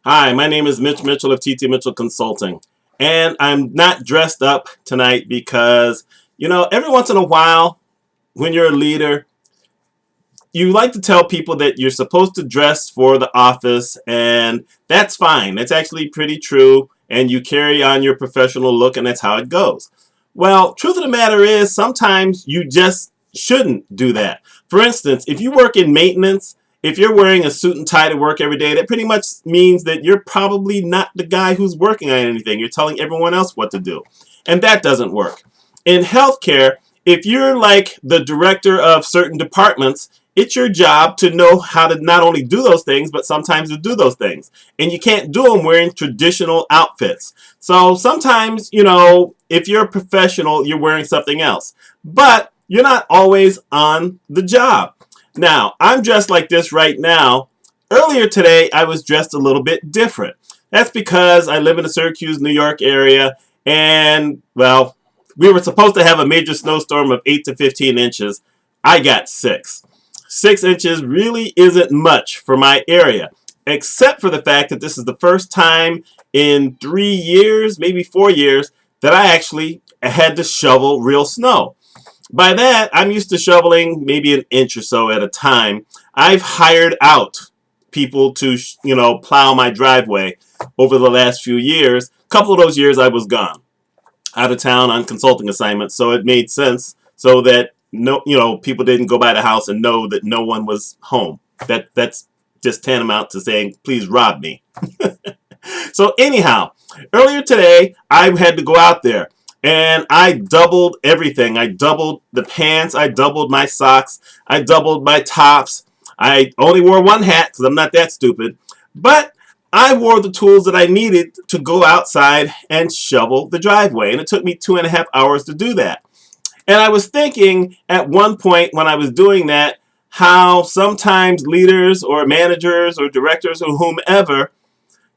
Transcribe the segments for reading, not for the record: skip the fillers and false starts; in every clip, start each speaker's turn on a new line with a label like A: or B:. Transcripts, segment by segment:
A: Hi, my name is Mitch Mitchell of TT Mitchell Consulting, and I'm not dressed up tonight because, every once in a while, when you're a leader, you like to tell people that you're supposed to dress for the office, and that's fine. That's actually pretty true, and you carry on your professional look, and that's how it goes. Well, truth of the matter is, sometimes you just shouldn't do that. For instance, if you work in maintenance, if you're wearing a suit and tie to work every day, that pretty much means that you're probably not the guy who's working on anything. You're telling everyone else what to do. And that doesn't work. In healthcare, if you're like the director of certain departments, it's your job to know how to not only do those things, but sometimes to do those things. And you can't do them wearing traditional outfits. So sometimes, if you're a professional, you're wearing something else. But you're not always on the job. Now, I'm dressed like this right now. Earlier today, I was dressed a little bit different. That's because I live in the Syracuse, New York area, and, well, we were supposed to have a major snowstorm of 8 to 15 inches. I got 6. 6 inches really isn't much for my area, except for the fact that this is the first time in 3 years, maybe 4 years, that I actually had to shovel real snow. By that, I'm used to shoveling maybe an inch or so at a time. I've hired out people to, plow my driveway over the last few years. A couple of those years I was gone, out of town on consulting assignments, so it made sense so that people didn't go by the house and know that no one was home. That's just tantamount to saying, please rob me. So anyhow, earlier today, I had to go out there. And I doubled everything. I doubled the pants. I doubled my socks. I doubled my tops. I only wore one hat because I'm not that stupid. But I wore the tools that I needed to go outside and shovel the driveway. And it took me 2.5 hours to do that. And I was thinking at one point when I was doing that, how sometimes leaders or managers or directors or whomever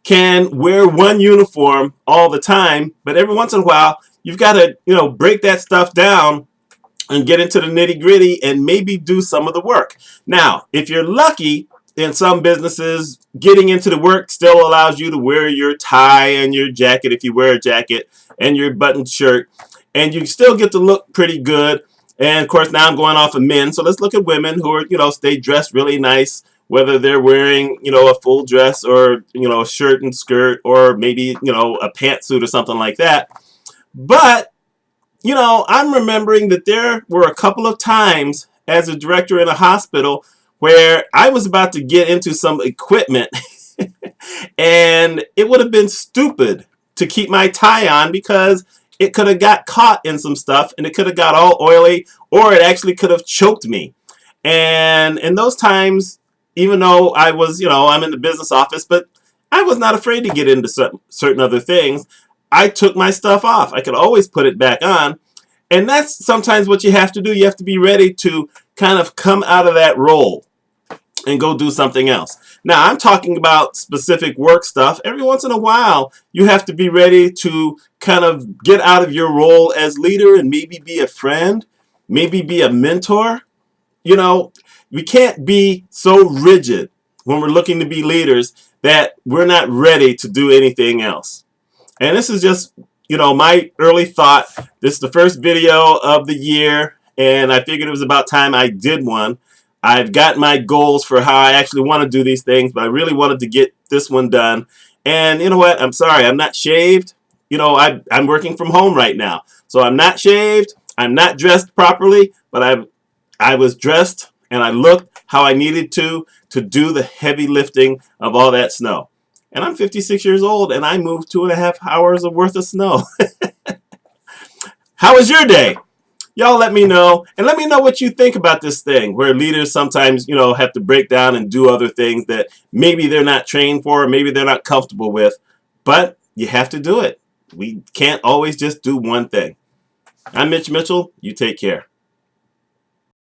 A: can wear one uniform all the time, but every once in a while, you've got to, break that stuff down and get into the nitty-gritty and maybe do some of the work. Now, if you're lucky, in some businesses, getting into the work still allows you to wear your tie and your jacket if you wear a jacket and your buttoned shirt, and you still get to look pretty good. And of course, now I'm going off of men, so let's look at women who are, stay dressed really nice, whether they're wearing, a full dress or, a shirt and skirt or maybe, a pantsuit or something like that. But, I'm remembering that there were a couple of times as a director in a hospital where I was about to get into some equipment and it would have been stupid to keep my tie on because it could have got caught in some stuff and it could have got all oily, or it actually could have choked me. And in those times, even though I was, I'm in the business office, but I was not afraid to get into certain other things. I took my stuff off. I could always put it back on. And that's sometimes what you have to do. You have to be ready to kind of come out of that role and go do something else. Now, I'm talking about specific work stuff. Every once in a while, you have to be ready to kind of get out of your role as leader and maybe be a friend, maybe be a mentor. We can't be so rigid when we're looking to be leaders that we're not ready to do anything else. And this is just, my early thought. This is the first video of the year, and I figured it was about time I did one. I've got my goals for how I actually want to do these things, but I really wanted to get this one done. And you know what? I'm sorry, I'm not shaved. I'm working from home right now. So I'm not shaved. I'm not dressed properly, but I was dressed and I looked how I needed to do the heavy lifting of all that snow. And I'm 56 years old and I moved 2.5 hours of worth of snow. How was your day? Y'all let me know, and let me know what you think about this thing where leaders sometimes, have to break down and do other things that maybe they're not trained for, or maybe they're not comfortable with, but you have to do it. We can't always just do one thing. I'm Mitch Mitchell. You take care.